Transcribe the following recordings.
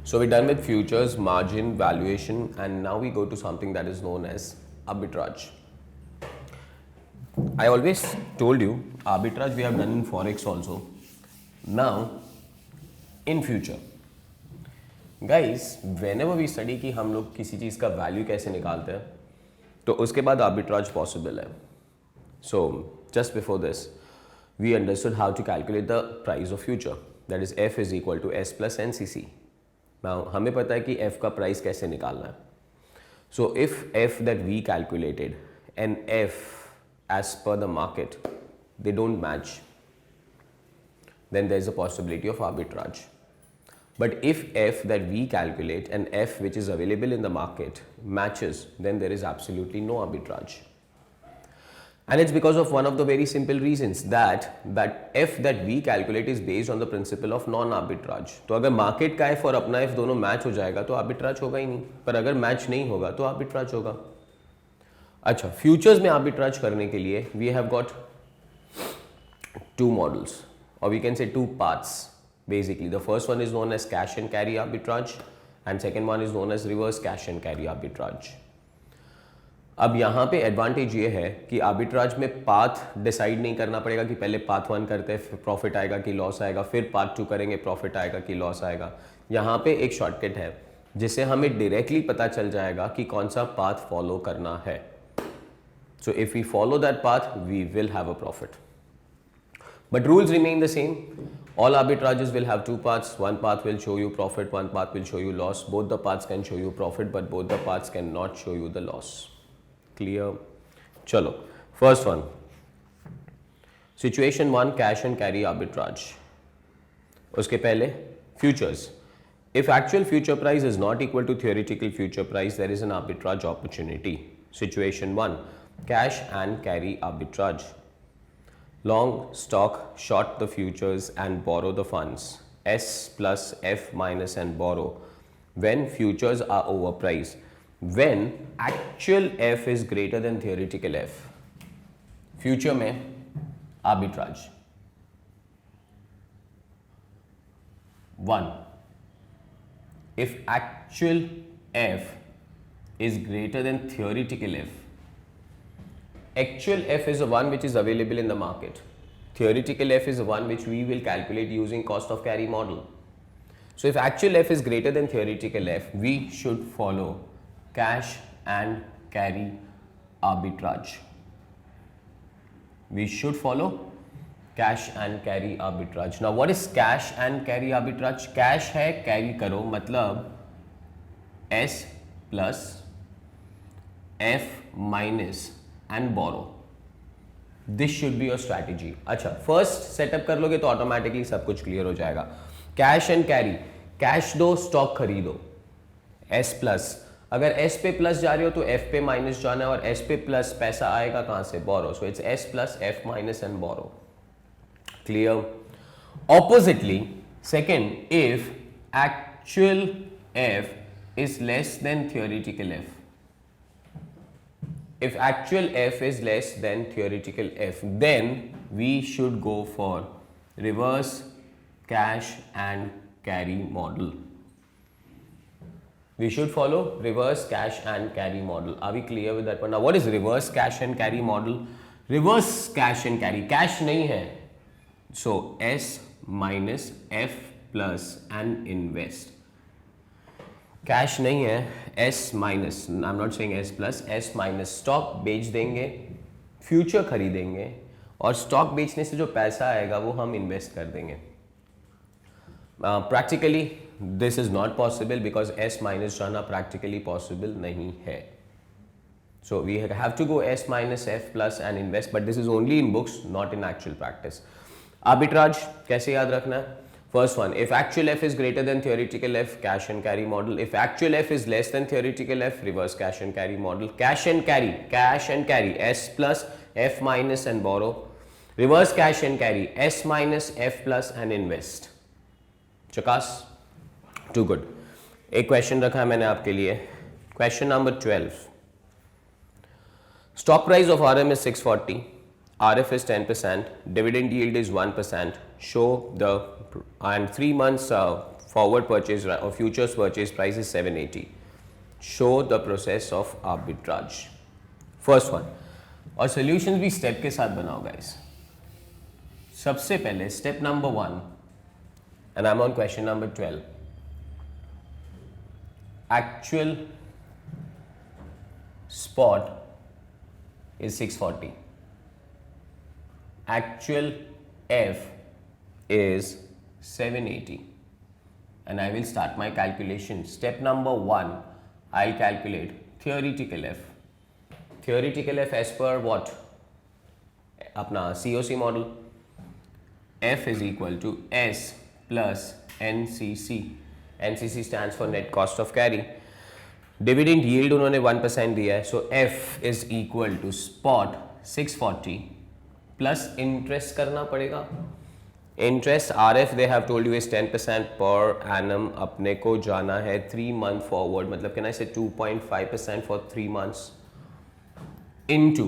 So we're done with futures, margin, valuation, and now we go to something that is known as arbitrage. I always told you arbitrage we have done in forex also. Now in future, guys, whenever we study कि हम लोग किसी चीज़ का value कैसे निकालते हैं तो उसके बाद आर्बिट्राज पॉसिबल है. So just before this we understood how to calculate the price of future, that is F is equal to S plus NCC. Now हमें पता है कि F का प्राइस कैसे निकालना है. So if F that we calculated and F as per the market they don't match, then there is a possibility of arbitrage. But if F that we calculate and F which is available in the market matches, then there is absolutely no arbitrage. And it's because of one of the very simple reasons that F that we calculate is based on the principle of non-arbitrage. तो अगर market का F और अपना F दोनों match हो जाएगा तो arbitrage होगा ही नहीं, पर अगर match नहीं होगा तो arbitrage होगा. अच्छा, futures में arbitrage करने के लिए we have got two models, or we can say two paths. Basically, the first one is known as cash and carry arbitrage, and second one is known as reverse cash and carry arbitrage. अब यहाँ पे advantage ये है कि arbitrage में path decide नहीं करना पड़ेगा कि पहले पाथ 1 करते हैं फिर प्रॉफिट आएगा कि लॉस आएगा, फिर पाथ 2 करेंगे प्रॉफिट आएगा कि लॉस आएगा. यहाँ पे एक शॉर्टकट है जिससे हमें डायरेक्टली पता चल जाएगा कि कौन सा पाथ फॉलो करना है. So if we follow that path we will have a profit. But rules remain the same. All arbitrages will have two paths. One path will show you profit, one path will show you loss. Both the paths can show you profit, but both the paths cannot show you the loss. Clear? Chalo. First one. Situation 1, cash and carry arbitrage. Uske pehle, futures. If actual future price is not equal to theoretical future price, there is an arbitrage opportunity. Situation 1, cash and carry arbitrage. Long stock short the futures and borrow the funds. S plus F minus and borrow when futures are overpriced, when actual F is greater than theoretical F. Future में arbitrage. 1. If actual F is greater than theoretical F, actual F is the one which is available in the market. Theoretical F is the one which we will calculate using cost of carry model. So if actual F is greater than theoretical F, we should follow cash and carry arbitrage. We should follow cash and carry arbitrage. Now what is cash and carry arbitrage? Cash है carry करो मतलब S plus F minus and borrow. This should be your strategy. अच्छा, first setup कर लोगे तो automatically सब कुछ clear हो जाएगा. Cash and carry, cash दो stock खरीदो. S plus, अगर S पे plus जा रहे हो तो F पे minus जाना है और S पे plus पैसा आएगा कहाँ से? Borrow. So it's S plus F minus and borrow. Clear? Oppositely, second, if actual F is less than theoretical F. If actual F is less than theoretical F, then we should go for reverse cash and carry model. We should follow reverse cash and carry model. Are we clear with that one? Now, what is reverse cash and carry model? Reverse cash and carry. Cash नहीं है. So, S minus F plus and invest. Cash नहीं है, S minus, I am not saying S plus, S minus. Stock बेच देंगे, future खरीदेंगे और stock बेचने से जो पैसा आएगा वो हम इन्वेस्ट कर देंगे. Practically this is not possible because S minus जाना प्रैक्टिकली पॉसिबल नहीं है. So we have to go S minus F plus and invest, but this is only in books, not in actual practice. Arbitrage कैसे याद रखना है? First one, if actual F is greater than theoretical F, cash and carry model. If actual F is less than theoretical F, reverse cash and carry model. Cash and carry, S plus F minus and borrow. Reverse cash and carry, S minus F plus and invest. चकास? Too good. एक question रखा है मैंने आपके लिए. Question number 12. Stock price of RM is 640. RF is 10%, dividend yield is 1%, show the and 3 months forward purchase or futures purchase price is 780. Show the process of arbitrage. First one. और solutions भी step के साथ बनाओ guys. सबसे पहले step number 1 and I'm on question number 12. Actual spot is 640. Actual F is 780 and I will start my calculation. Step number 1, I'll calculate theoretical F. Theoretical F as per what? अपना COC model. F is equal to S plus NCC. NCC stands for net cost of carry. Dividend yield उन्होंने 1% दिया है, so F is equal to spot 640 plus interest करना पड़ेगा. Interest RF they have told you is 10% per annum. अपने को जाना है 3 month forward, मतलब can I say 2.5% for 3 months into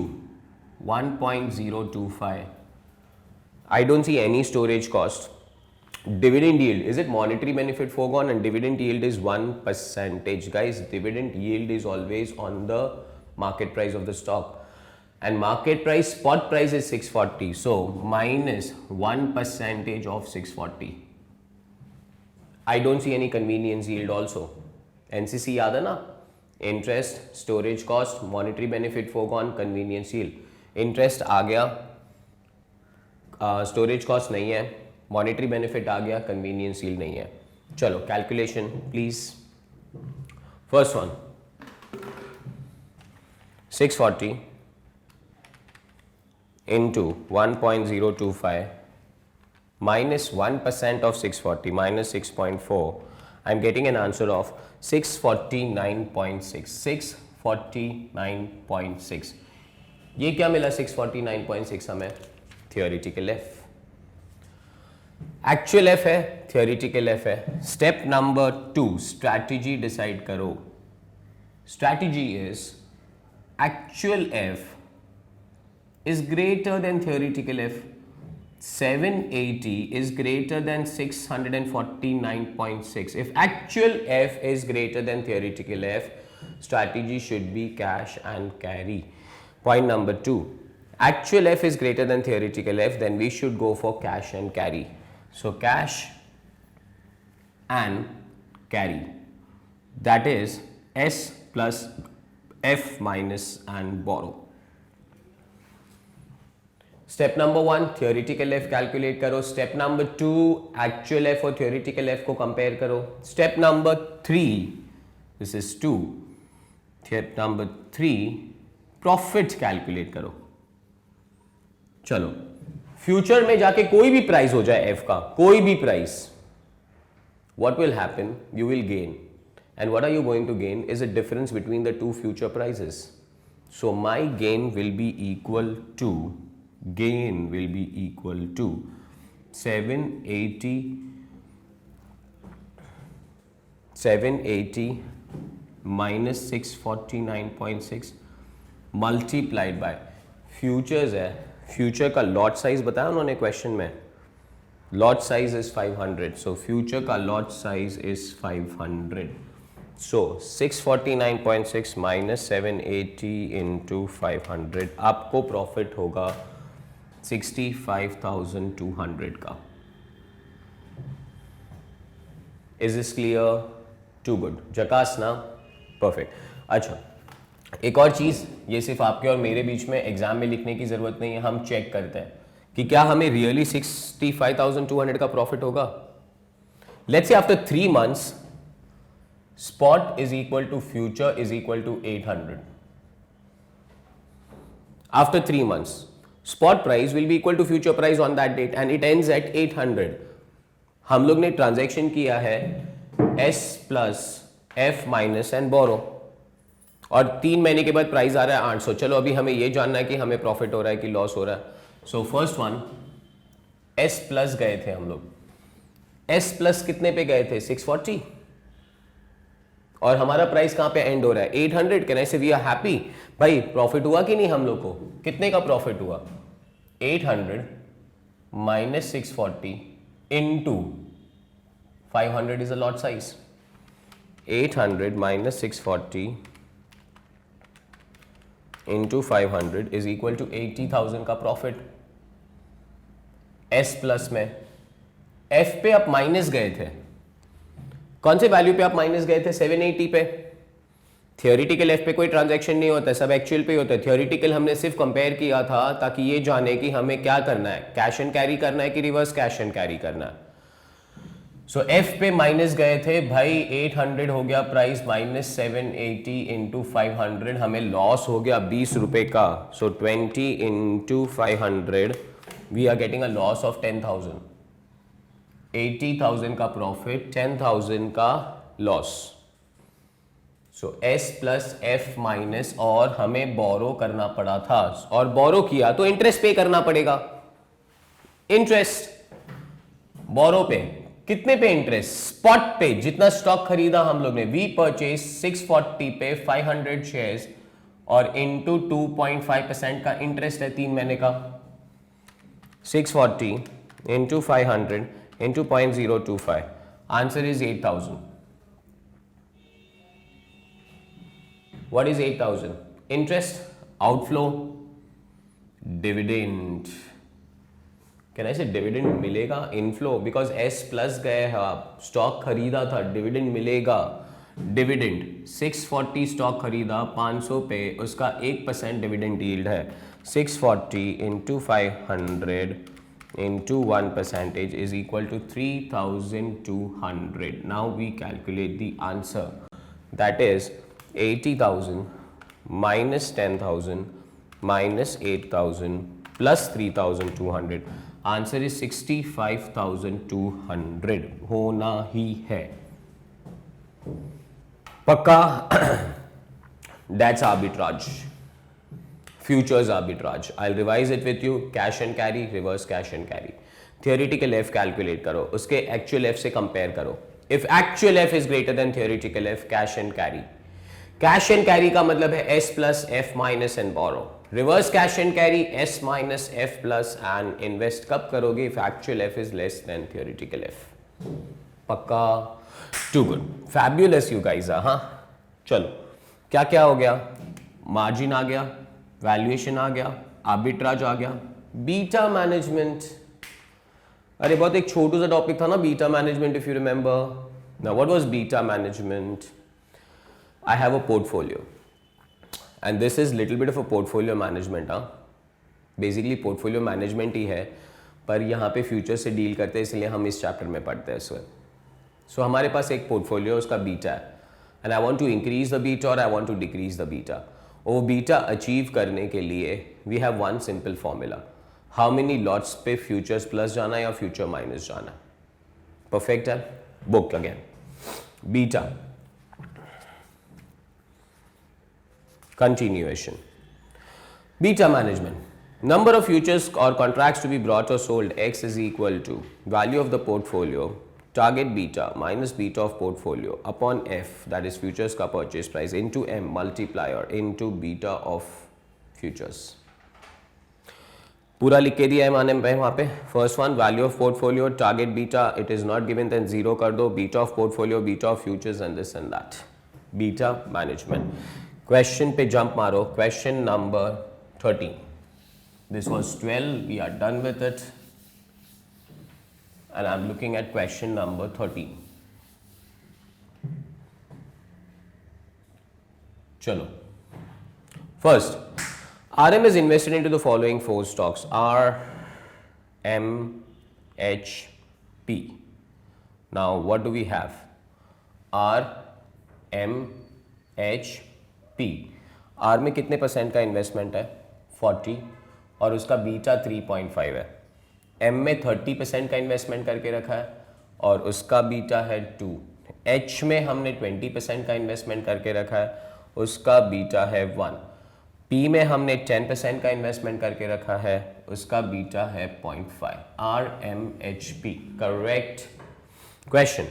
1.025. I don't see any storage cost. Dividend yield, is it monetary benefit foregone? And dividend yield is 1%. Guys, dividend yield is always on the market price of the stock. And market price, spot price is 640. So, minus 1% of 640. I don't see any convenience yield also. NCC याद है ना? Interest, storage cost, monetary benefit foregone, convenience yield. Interest आ गया, storage cost नहीं है, monetary benefit आ गया, convenience yield नहीं है. चलो, calculation please. First one, 640 into 1.025 minus 1% of 640 minus 6.4, I'm getting an answer of 649.6. 649.6. ये क्या मिला 649.6 हमें? Theoretical F. Actual F है, theoretical F है. Step number 2, strategy decide करो. Strategy is actual F is greater than theoretical F. 780 is greater than 649.6. If actual F is greater than theoretical F, strategy should be cash and carry. Point number 2, actual F is greater than theoretical F, then we should go for cash and carry. So cash and carry, that is S plus F minus and borrow. Step number 1, theoretical F calculate करो. Step number 2, actual F और theoretical F को compare करो. Step number 3, this is 2. Step number 3, profit calculate करो. चलो, future में जाके कोई भी प्राइस हो जाए F का, कोई भी price, what will happen? You will gain. And what are you going to gain is a difference between the two future prices. So my gain will be equal to 780 minus 649.6 multiplied by futures है. Future का lot size बताया उन्होंने question में. Lot size is 500. So future का lot size is 500. So 649.6 minus 780 into 500, आपको profit होगा 65,200 का. Is this clear? Too good. जकास ना? परफेक्ट. अच्छा, एक और चीज, ये सिर्फ आपके और मेरे बीच में एग्जाम में लिखने की जरूरत नहीं है. हम चेक करते हैं कि क्या हमें रियली 65,200 का प्रॉफिट होगा. Let's say after 3 months spot is equal to future is equal to 800. After 3 months, spot price will be equal to future price on that date and it ends at 800. हम लोग ने transaction किया है S plus F minus and borrow, और 3 महीने के बाद price आ रहा है 800. चलो अभी हमें ये जानना है कि हमें प्रॉफिट हो रहा है कि लॉस हो रहा है. So first one, S plus गए थे हम लोग. S प्लस कितने पे गए थे? 640. और हमारा प्राइस कहां पे एंड हो रहा है? 800. कैन आई से वी आर हैप्पी? भाई प्रॉफिट हुआ कि नहीं हम लोग को? कितने का प्रॉफिट हुआ? 800 minus 640 into 500 is a lot size. 800 minus 640 into 500 is equal to 80,000 का प्रॉफिट. S प्लस में F पे आप माइनस गए थे. कौन से वैल्यू पे आप माइनस गए थे? 780 पे. थियोरिटिकल एफ पे कोई ट्रांजैक्शन नहीं होता, सब एक्चुअल पे होता है. थियोरिटिकल हमने सिर्फ कंपेयर किया था ताकि ये जाने कि हमें क्या करना है, कैश एंड कैरी करना है कि रिवर्स कैश एंड कैरी करना है. सो एफ पे माइनस गए थे भाई, 800 हो गया प्राइस माइनस 780 इंटू 500, हमें लॉस हो गया 20 रुपए का. So 20 into 500 we are getting a loss of 10,000. 80,000 का प्रॉफिट, 10,000 का loss. So S plus F minus, और हमें बोरो करना पड़ा था और बोरो किया तो इंटरेस्ट पे करना पड़ेगा. इंटरेस्ट बोरो पे कितने पे? इंटरेस्ट स्पॉट पे, जितना स्टॉक खरीदा हम लोग ने. वी परचेज 640 पे 500 शेयर्स और इंटू 2.5% का इंटरेस्ट है 3 महीने का. 640 into 500 into 0.025, answer is 8,000. What is 8,000? Interest, outflow, dividend. Can I say dividend मिलेगा? Inflow, because S plus गए हैं आप, स्टॉक खरीदा था, डिविडेंड मिलेगा. डिविडेंड 640 स्टॉक खरीदा 500 पे, उसका 1% डिविडेंड यील्ड है. 640 into 500 into 1% is equal to 3,200. Now we calculate the answer. That is 80,000 minus 10,000 minus 8,000 plus 3,200. Answer is 65,200 होना ही है. पक्का? That's arbitrage. Futures arbitrage. I'll revise it with you. Cash and carry, reverse cash and carry. Theoretical F calculate करो, उसके actual F से compare करो. If actual F is greater than theoretical F, cash and carry. Cash and carry का मतलब है S plus F minus and borrow. Reverse cash and carry, S minus F plus and invest कब करोगे? If actual F is less than theoretical F. पक्का? Too good. Fabulous you guys are, हाँ? चलो, क्या क्या हो गया? Margin आ गया, वैल्यूएशन आ गया, आर्बिट्राज आ गया, बीटा मैनेजमेंट. अरे बहुत एक छोटू सा टॉपिक था ना beta management, if you remember. Now what was beta management? I have a portfolio and this is little bit of a portfolio management. Basically portfolio management ही है, पर यहाँ पे फ्यूचर से डील करते हैं, इसलिए हम इस चैप्टर में पढ़ते हैं इस वक्त. सो हमारे पास एक पोर्टफोलियो, उसका बीटा है, and I want to increase the beta और I want to decrease the beta. वो बीटा अचीव करने के लिए we have one simple formula. How many lots पे फ्यूचर्स प्लस जाना है या फ्यूचर माइनस जाना है. परफेक्ट है. Book again. Beta continuation. Beta management. Number of futures और कॉन्ट्रैक्ट्स टू बी ब्रॉट और sold X is equal to value of the portfolio target beta minus beta of portfolio upon f, that is futures का purchase price, into m multiplier into beta of futures. पूरा लिख के दिया है माने वहाँ पे. First one value of portfolio, target beta, it is not given, then zero कर दो. Beta of portfolio, beta of futures and this and that. Beta management. Question पे जंप मारो. Question number 13. This was 12, we are done with it. And I'm looking at question number 13. Chalo. First, RM is invested into the following 4 stocks: R, M, H, P. Now, what do we have? R, M, H, P. R में कितने % का investment है? 40, और उसका beta 3.5 है. M में 30% का investment करके रखा है और उसका बीटा है 2. H में हमने 20% का इन्वेस्टमेंट करके रखा है, उसका बीटा है 1. P में हमने 10% का इन्वेस्टमेंट करके रखा है, उसका बीटा है 0.5. R, M, H, P. Correct. Question,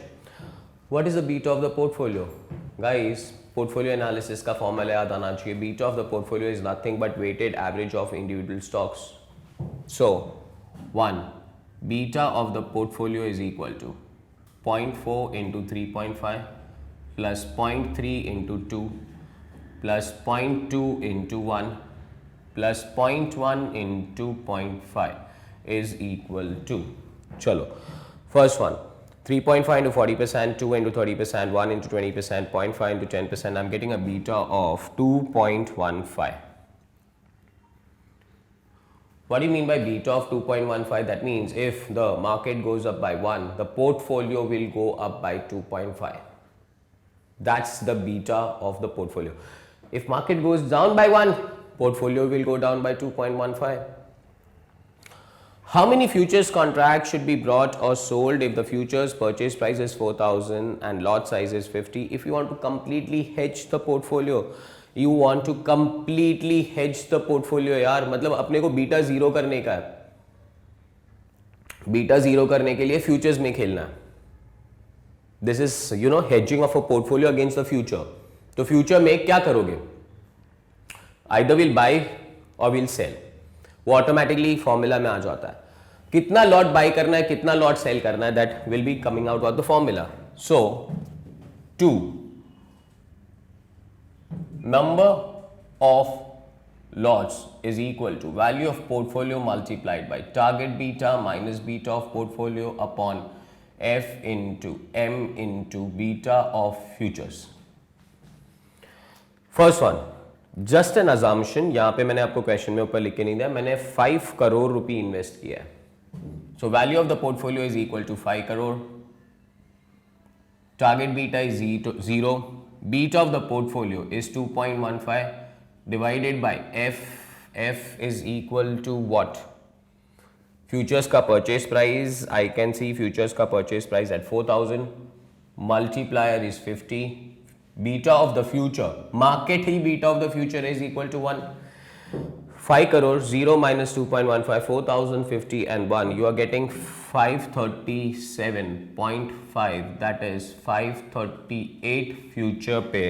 what is the beta of the portfolio? Guys, portfolio analysis का फॉर्मूला याद आना चाहिए. Beta of the portfolio is nothing but weighted average of individual stocks. So 1, beta of the portfolio is equal to 0.4 into 3.5 plus 0.3 into 2 plus 0.2 into 1 plus 0.1 into 0.5 is equal to, chalo, first one, 3.5 into 40%, 2 into 30%, 1 into 20%, 0.5 into 10%, I'm getting a beta of 2.15. What do you mean by beta of 2.15? That means if the market goes up by 1, the portfolio will go up by 2.5. That's the beta of the portfolio. If market goes down by 1, portfolio will go down by 2.15. How many futures contracts should be bought or sold if the futures purchase price is 4,000 and lot size is 50? If you want to completely hedge the portfolio, you want to completely hedge the portfolio यार, मतलब अपने को beta zero करने का है. Beta zero करने के लिए फ्यूचर्स में खेलना है. This is hedging of a portfolio against the future. तो फ्यूचर में क्या करोगे? Either we'll buy or we'll sell. वो ऑटोमेटिकली फॉर्मूला में आ जाता है. कितना लॉट बाय करना है, कितना लॉट सेल करना है, that will be coming out of the formula. So 2 number of lots is equal to value of portfolio multiplied by target beta minus beta of portfolio upon f into m into beta of futures. First one, just an assumption. यहाँ पे मैंने आपको question में ऊपर लिख के नहीं दिया, मैंने 5 करोड़ रुपए इन्वेस्ट किया है. So value of the portfolio is equal to 5 crore. Target beta is 0. Beta of the portfolio is 2.15 divided by f. F is equal to what? Futures का purchase price, I can see futures का purchase price at 4,000. Multiplier is 50. Beta of the future, market he beta of the future is equal to 1. 5 crore, 0 minus 2.15, 4,050 and 1. You are getting 537.5. That is 538 future पे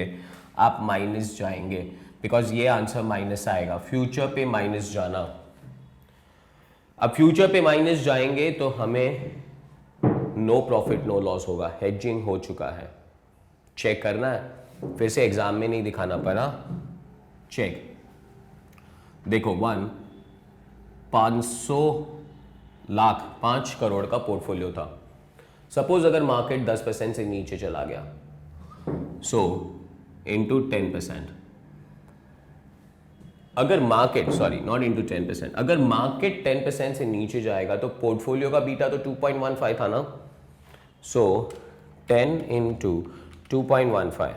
आप minus जाएंगे, because ये answer minus आएगा. Future पे minus जाना. अब future पे minus जाएंगे तो हमें नो प्रॉफिट नो लॉस होगा. हेजिंग हो चुका है. चेक करना है, फिर से एग्जाम में नहीं दिखाना पड़ा. चेक देखो 500 लाख 5 करोड़ का पोर्टफोलियो था. सपोज अगर मार्केट 10% से नीचे चला गया, सो इंटू 10%. अगर मार्केट नॉट इंटू 10%, अगर मार्केट 10% से नीचे जाएगा तो पोर्टफोलियो का बीटा तो 2.15 था ना. सो 10 इंटू 2.15,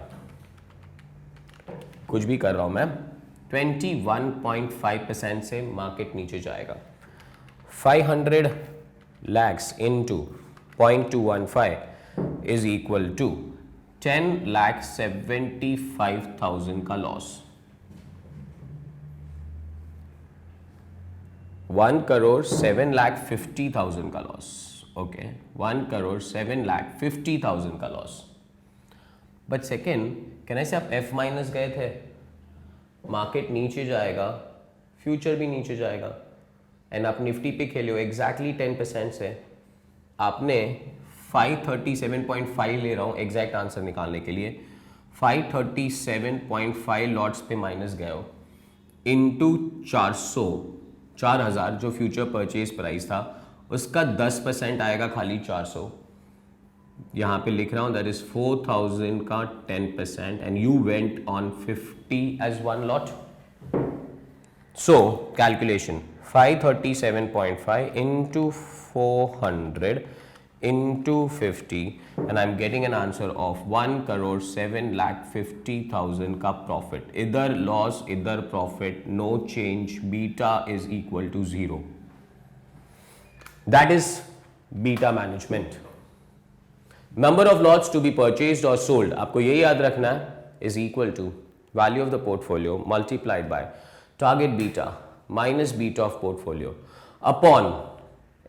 कुछ भी कर रहा हूं मैं, 21.5% से मार्केट नीचे जाएगा. 500 lakhs into 0.215 is equal to 10,75,000 का लॉस. 1,07,50,000 का लॉस. ओके, 1,07,50,000 का loss. But second, can I से आप F माइनस गए थे, मार्केट नीचे जाएगा, फ्यूचर भी नीचे जाएगा, एंड आप निफ्टी पे खेले हो एग्जैक्टली 10% से. आपने 537.5 ले रहा हूँ एग्जैक्ट आंसर निकालने के लिए, 537.5 लॉट्स पे माइनस गए हो इंटू 4,000 जो फ्यूचर परचेज प्राइस था उसका 10% आएगा खाली 400. यहाँ पे लिख रहा हूँ दैट इज 4,000 का 10% and you went on 50 as one lot. So calculation 537.5 into 400 into 50 and I'm getting an answer of 1,07,50,000 का प्रॉफिट. इधर लॉस इधर profit, no change, beta is equal to 0. That is beta management. Number of lots to be purchased और sold, आपको ये याद रखना है, is equal to value of the portfolio multiplied by target beta minus beta of portfolio upon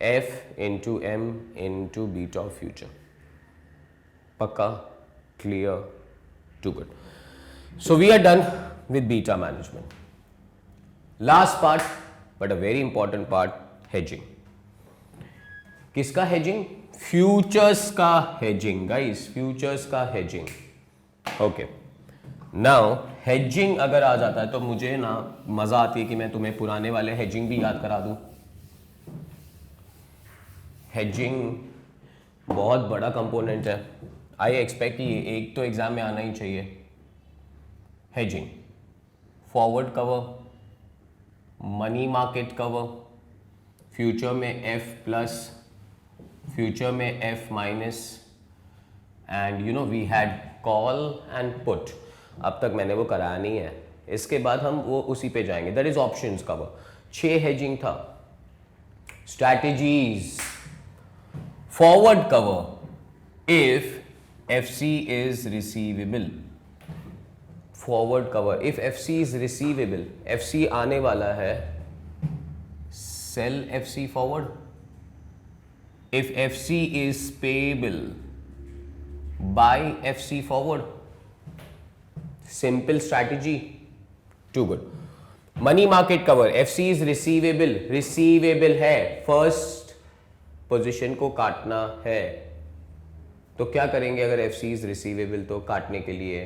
F into M into beta of future. Pakka, clear, too good. So we are done with beta management. Last part, but a very important part, hedging. किसका hedging? Futures का hedging guys, futures का hedging. Okay, now hedging अगर आ जाता है तो मुझे ना मजा आती है कि मैं तुम्हें पुराने वाले हेजिंग भी याद करा दूं। हेजिंग बहुत बड़ा कंपोनेंट है, आई एक्सपेक्ट कि एक तो एग्जाम में आना ही चाहिए। Hedging, forward cover, money market cover, future में एफ प्लस, फ्यूचर में F minus, and you know we had call and put. अब तक मैंने वो कराया नहीं है, इसके बाद हम वो उसी पे जाएंगे, that is options cover. 6 hedging था। Strategies, forward cover if FC is receivable, forward cover if FC is receivable, FC आने वाला है, sell FC forward. If FC is payable, buy FC forward. Simple strategy, too good. Money market cover, FC is receivable, receivable है, first position को काटना है, तो क्या करेंगे अगर एफसी इज रिसीवेबल? तो काटने के लिए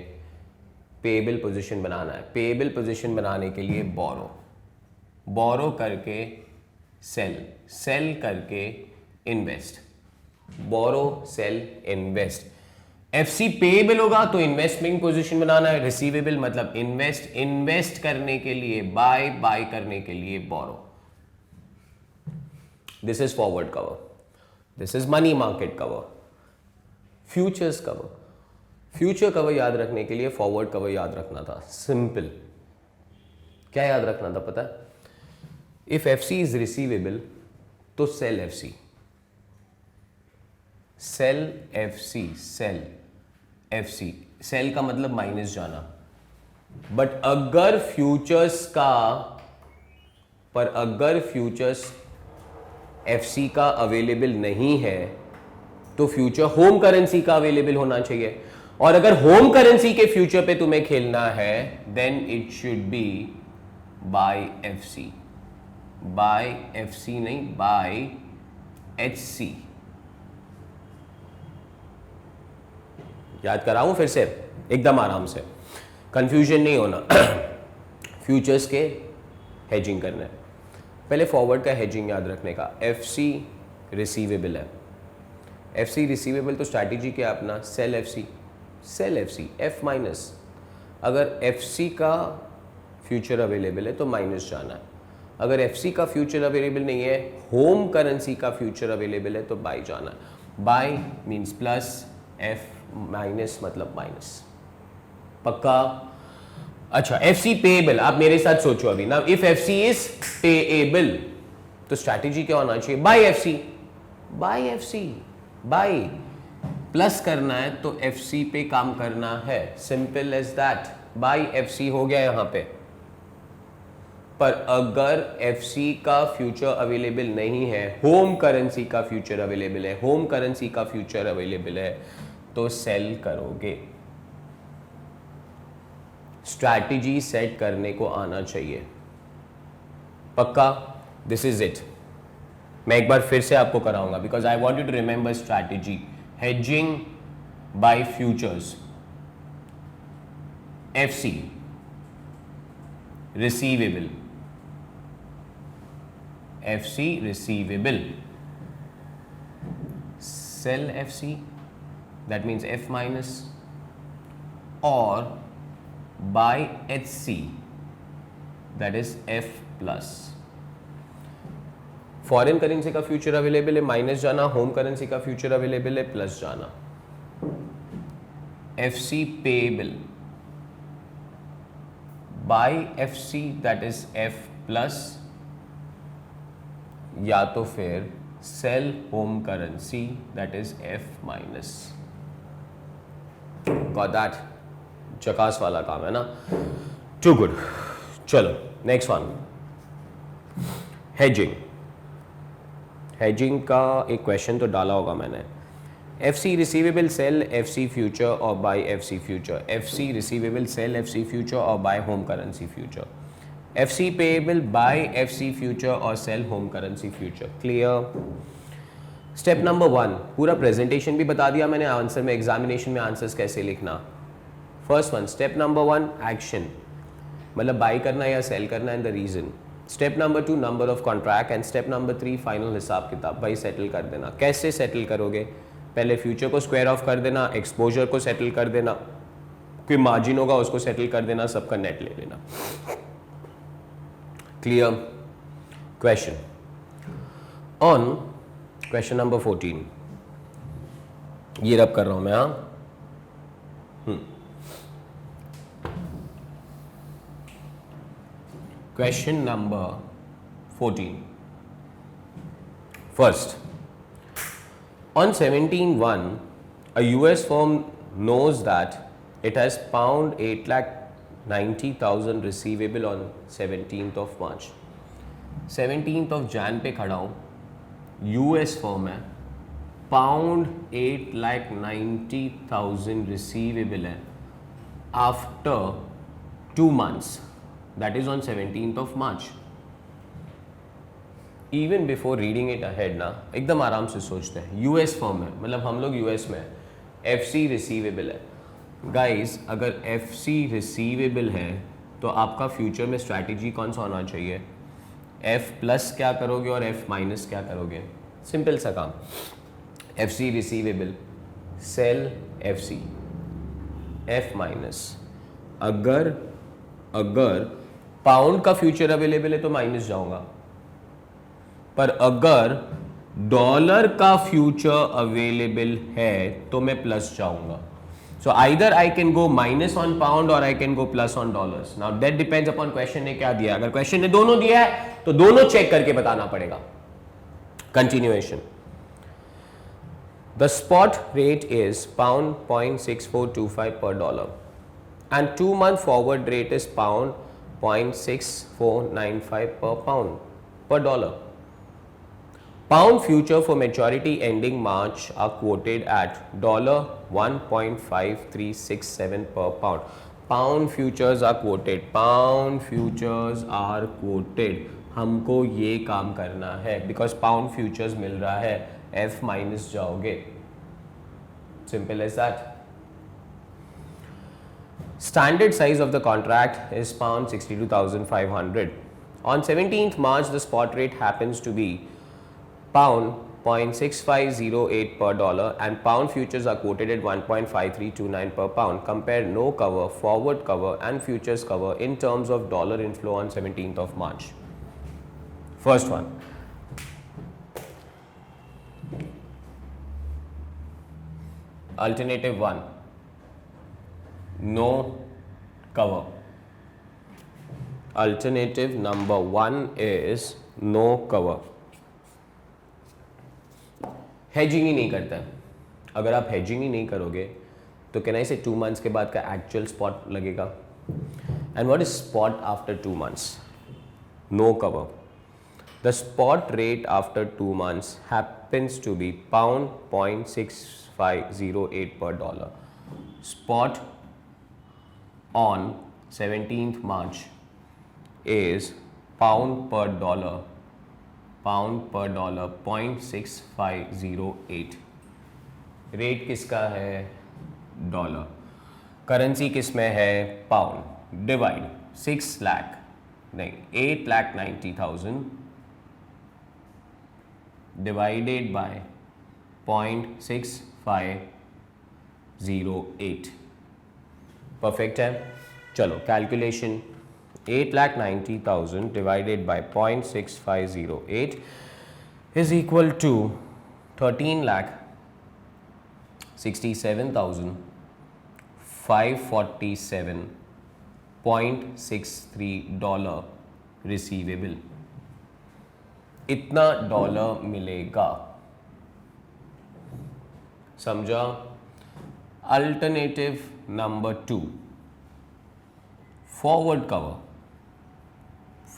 पेएबल पोजीशन बनाना है। पेएबल पोजीशन बनाने के लिए बोरो, बोरो करके सेल, सेल करके इन्वेस्ट, बोरो सेल इन्वेस्ट। एफसी पेएबल होगा तो इन्वेस्टमेंट पोजीशन बनाना है, रिसीवेबल मतलब इन्वेस्ट, इन्वेस्ट करने के लिए बाय, बाय करने के लिए borrow. This is forward cover, this is money market cover. Futures cover, future cover याद रखने के लिए फॉरवर्ड कवर याद रखना था, सिंपल। क्या याद रखना था पता है? इफ एफसी इज रिसीवेबल तो sell FC, sell FC, sell FC, sell का मतलब माइनस जाना। बट अगर फ्यूचर्स का, पर अगर फ्यूचर्स एफसी का अवेलेबल नहीं है तो फ्यूचर होम करेंसी का अवेलेबल होना चाहिए, और अगर होम करेंसी के फ्यूचर पे तुम्हें खेलना है then it should be buy FC, buy FC नहीं, बाय एचसी। याद कराऊं फिर से एकदम आराम से, कंफ्यूजन नहीं होना। फ्यूचर्स के हेजिंग करना है, पहले फॉरवर्ड का हेजिंग याद रखने का। एफसी रिसीवेबल है, एफसी रिसीवेबल तो स्ट्रैटेजी क्या अपना, sell FC, sell FC, F minus. अगर एफसी का फ्यूचर अवेलेबल है तो माइनस जाना है, अगर एफसी का फ्यूचर अवेलेबल नहीं है, होम करेंसी का फ्यूचर अवेलेबल है तो बाय जाना है। Bye means plus, F minus मतलब माइनस, पक्का? अच्छा, एफसी पेएबल, आप मेरे साथ सोचो अभी ना, इफ एफसी इज पेएबल तो स्ट्रैटेजी क्या होना चाहिए, buy FC, buy FC, buy. Plus करना है तो एफसी पे काम करना है, simple as that, buy FC हो गया यहां पे। पर अगर एफसी का फ्यूचर अवेलेबल नहीं है, होम करेंसी का फ्यूचर अवेलेबल है, होम करेंसी का फ्यूचर अवेलेबल है तो सेल करोगे। स्ट्रैटेजी सेट करने को आना चाहिए, पक्का? This is it. मैं एक बार फिर से आपको कराऊंगा because I want you to remember strategy. Hedging by futures, FC receivable, FC receivable, sell FC that means F minus, और buy HC that is F plus. Foreign currency का future available है, माइनस जाना, home currency का future available है, plus जाना। FC payable, buy FC that is F plus, या तो फिर sell home currency that is F minus. Got that? चकास वाला काम है ना, टू गुड। चलो नेक्स्ट वन, हेजिंग। हेजिंग का एक क्वेश्चन तो डाला होगा मैंने, FC receivable sell FC future और buy FC future, FC receivable sell FC future और buy home currency future, FC payable buy FC future और sell home currency future. Clear? Step number 1 पूरा प्रेजेंटेशन भी बता दिया मैंने आंसर में, examination में आंसर्स कैसे लिखना। First one, step number 1 action, मतलब बाई करना या सेल करना and the reason. Step number 2 number of contract and step number 3 final हिसाब किताब। भाई सेटल कर देना। कैसे सेटल करोगे? पहले फ्यूचर को स्क्वायर ऑफ कर देना, एक्सपोजर को सेटल कर देना, कोई मार्जिन होगा उसको सेटल कर देना, सबका नेट ले लेना। Clear? Question on question number 14 ये रब कर रहा हूं मैं। हाँ, question number 14 first, on 17/1 a US firm knows that it has pound 8,90,000 receivable on 17th of March। 17th of Jan पे खड़ा हूँ, US फर्म है, पाउंड 8,90,000 रिसीवेबल है after 2 months, that is on 17th of March। Even before reading it ahead ना, एकदम आराम से सोचते हैं। यूएस फर्म है, मतलब हम लोग यूएस में, एफसी रिसीवेबल है। गाइस अगर एफसी रिसीवेबल है तो आपका फ्यूचर में स्ट्रैटेजी कौन सा होना चाहिए? एफ प्लस क्या करोगे और एफ माइनस क्या करोगे? सिंपल सा काम। FC receivable, sell FC, F minus. अगर पाउंड का फ्यूचर अवेलेबल है तो माइनस जाऊंगा, पर अगर डॉलर का फ्यूचर अवेलेबल है तो मैं प्लस जाऊंगा। So either I can go minus on pound और I can go plus on dollars. Now that depends upon question ने क्या दिया। अगर क्वेश्चन ने दोनों दिया है तो दोनों चेक करके बताना पड़ेगा। Continuation, the spot rate is pound 0.6425 per dollar and 2 month forward rate is pound 0.6495 per dollar. Pound future for maturity ending March are quoted at $1.5367 per pound. Pound futures are quoted. Pound futures are quoted. हमको ये काम करना है because pound futures मिल रहा है, F minus जाओगे। Simple as that. Standard size of the contract is pound 62,500. On 17th March, the spot rate happens to be pound 0.6508 per dollar and pound futures are quoted at 1.5329 per pound. Compare no cover, forward cover and futures cover in terms of dollar inflow on 17th of March. First one. Alternative 1. No cover. Alternative number 1 is no cover. Hedging ही नहीं करता है। अगर आप hedging ही नहीं करोगे तो can I से 2 months के बाद का एक्चुअल स्पॉट लगेगा। And what is spot after 2 months? No cover. The spot rate after 2 months happens to be pound 0.6508 per dollar. Spot on 17th March is pound per dollar 0.6508। Rate किसका है? Dollar. Currency किस में है? Pound. Divide 8,90,000 divided by 0.6508। Perfect है। चलो calculation, 8,90,000 divided by 0.6508 is equal to 13,67,547.63 dollar receivable. इतना dollar मिलेगा, समझा? Alternative number 2, forward cover.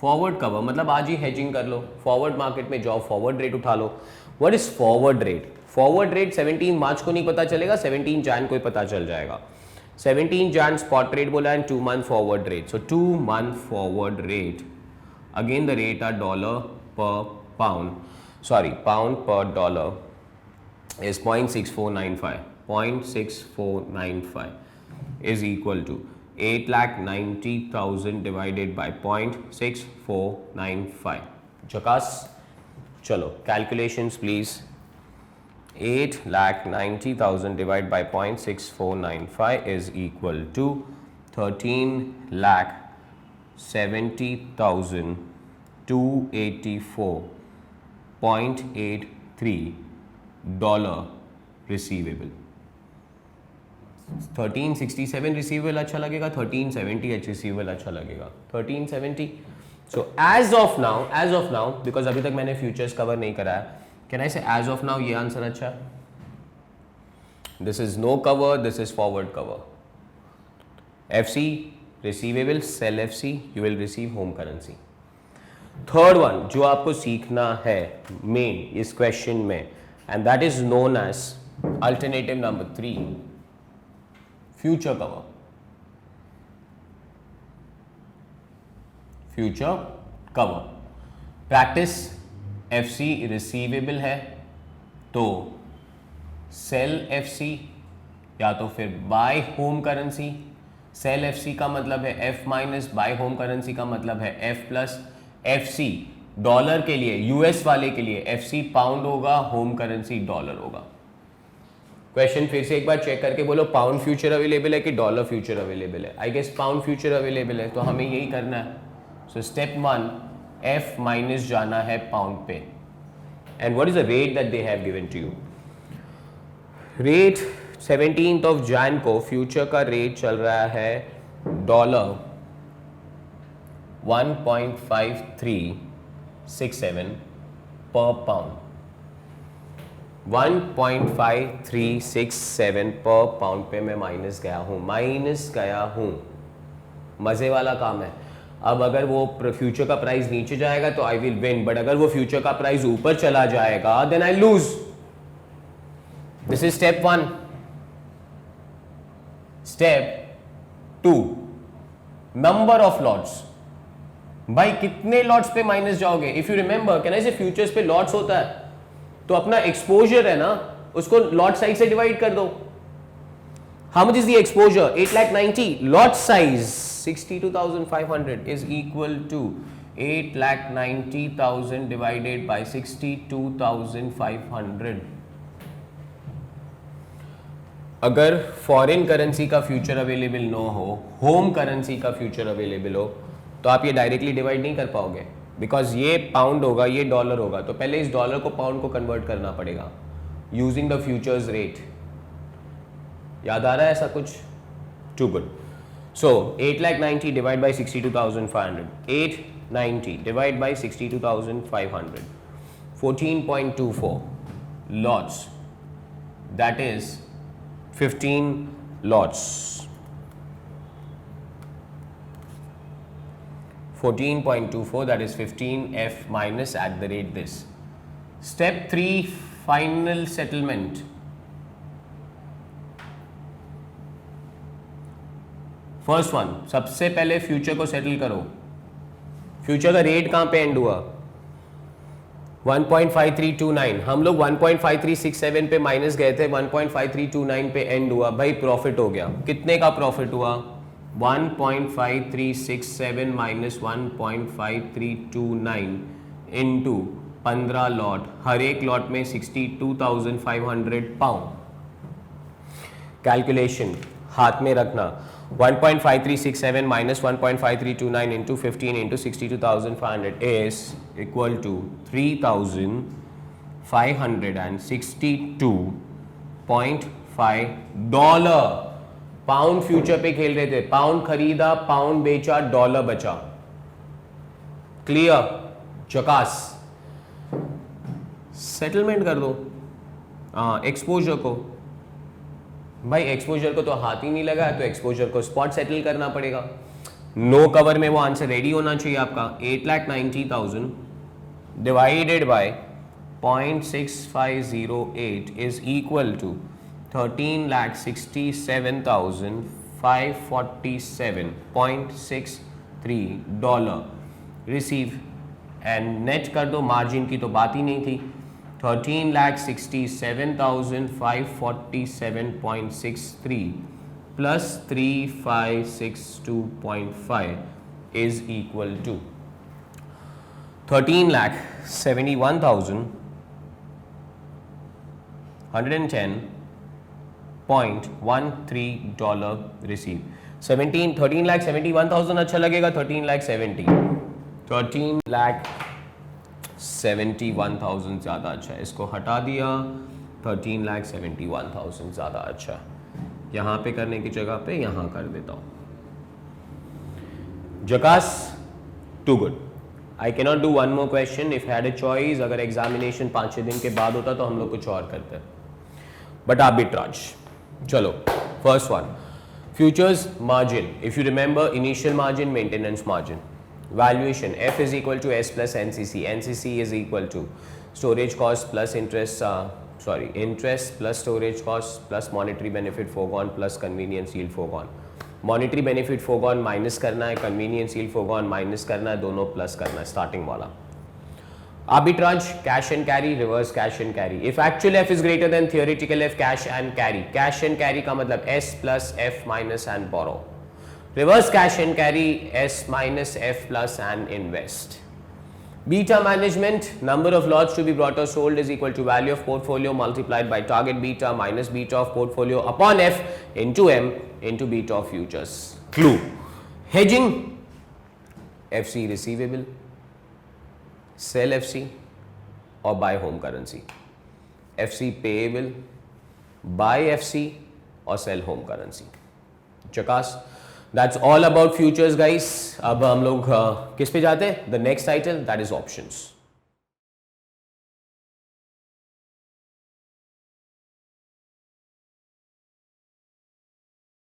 Forward cover मतलब आज ही हेजिंग कर लो, फॉरवर्ड मार्केट में जाओ, फॉरवर्ड रेट उठा लो। What is forward rate? Forward rate 17 मार्च को नहीं पता चलेगा, 17 जैन को ही पता चल जाएगा। 17 जैन स्पॉट रेट बोला and 2 month forward rate. So 2 month forward rate, again the rate are dollar per pound, sorry pound per dollar is 0.6495. 0.6495 is equal to 8,90,000 divided by 0.6495. Jakas, chalo, calculations please. 8,90,000 divided by 0.6495 is equal to 13,70,284.83 dollar receivable. 1367 receivable अच्छा लगेगा, 1370 receivable अच्छा लगेगा. 1370. So as of now because अभी तक मैंने futures cover नहीं कराया, can I say as of now ये आंसर अच्छा है. This is no cover, this is forward cover. FC receivable, sell FC, you will receive home currency. Third one जो आपको सीखना है मेन इस क्वेश्चन में, and that is known as alternative number 3, future cover. Future cover practice. FC receivable है तो sell FC या तो फिर buy home currency. Sell FC का मतलब है F minus, bye home currency का मतलब है F प्लस. FC डॉलर के लिए, यूएस वाले के लिए FC पाउंड होगा, होम करेंसी डॉलर होगा. क्वेश्चन फिर से एक बार चेक करके बोलो, पाउंड फ्यूचर अवेलेबल है कि डॉलर फ्यूचर अवेलेबल है. I guess pound future available है, तो हमें यही करना है. सो स्टेप 1, F माइनस जाना है पाउंड पे. And what is the rate that they have given to you. Rate 17th of Jan को फ्यूचर का रेट चल रहा है डॉलर 1.5367 पर पाउंड. 1.5367 पर पाउंड पे मैं माइनस गया हूं. मजे वाला काम है. अब अगर वो फ्यूचर का प्राइस नीचे जाएगा तो आई विल विन, बट अगर वो फ्यूचर का प्राइस ऊपर चला जाएगा then I lose. This is step 1. Step 2, number of lots. भाई कितने लॉट्स पे माइनस जाओगे. If you remember, can I say futures पे लॉट्स होता है, तो अपना एक्सपोजर है ना, उसको लॉट साइज से डिवाइड कर दो. How much is the exposure? 8,90,000. Lot size 62,500 is equal to 8,90,000 divided by 62,500. अगर फॉरेन करेंसी का फ्यूचर अवेलेबल ना हो, होम करेंसी का फ्यूचर अवेलेबल हो, तो आप ये डायरेक्टली डिवाइड नहीं कर पाओगे, बिकॉज ये पाउंड होगा, ये डॉलर होगा, तो पहले इस डॉलर को पाउंड को कन्वर्ट करना पड़ेगा यूजिंग द फ्यूचर्स रेट. याद आ रहा है ऐसा कुछ? Too good. So 8,90,000 divided by 62,500. 890 divided by 62,500. 14.24 lots. That is 15 lots. 14.24, that is 15F minus at the rate this. Step 3, final settlement. First one, सबसे पहले फ्यूचर को सेटल करो. फ्यूचर का रेट कहां पे एंड हुआ? 1.5329. हम लोग 1.5367 पे माइनस गए थे, 1.5329 पे एंड हुआ. भाई प्रॉफिट हो गया. कितने का प्रॉफिट हुआ? 1.5367 माइनस 1.5329 इंटू 15 लॉट. हर एक लॉट में 62,500 पाउंड. कैलकुलेशन हाथ में रखना. 1.5367 minus 1.5329 into 15 into 62,500 is equal to 3,562.5 dollar. Pound future पे खेल रहे थे, पाउंड खरीदा, पाउंड बेचा, डॉलर बचा. क्लियर? चकास. सेटलमेंट कर दो एक्सपोजर को. भाई एक्सपोजर को तो हाथ ही नहीं लगा, तो एक्सपोजर को स्पॉट सेटल करना पड़ेगा. नो कवर में वो आंसर रेडी होना चाहिए आपका. 8,90,000 divided by 0.6508 is equal to 13,67,547.63 dollar receive. And net कर दो, मार्जिन की तो बात ही नहीं थी. 13,67,547.63 plus 3562.5 is equal to 13,71,110.13 receive 13,71,000 अच्छा लगेगा 13,71,000 ज़्यादा अच्छा है, इसको हटा दिया 13,71,000 ज़्यादा अच्छा है, यहाँ पे करने की जगह पे यहाँ कर देता हूँ। जकास, too good. I cannot do one more question if had a choice. अगर एग्जामिनेशन 5-6 दिन के बाद होता तो हम लोग कुछ और करते, बट आर्बिट्राज। चलो first one, futures margin. If you remember initial margin, maintenance margin, valuation F is equal to S plus NCC. NCC is equal to storage cost plus interest plus storage cost plus monetary benefit foregone plus convenience yield foregone. Monetary benefit foregone minus करना है, convenience yield foregone minus करना है, दोनों plus करना है starting वाला। Arbitrage, cash and carry, reverse cash and carry. If actual F is greater than theoretical F, cash and carry. Cash and carry का मतलब S plus F minus and borrow. Reverse cash and carry, S minus F plus and invest. Beta management, number of lots to be brought or sold is equal to value of portfolio multiplied by target beta minus beta of portfolio upon F into M into beta of futures. Clue. Hedging, FC receivable, sell FC or buy home currency. FC payable, buy FC or sell home currency. Chakas. That's all about futures guys. अब हम लोग किस पे जाते हैं? The next title, that is options.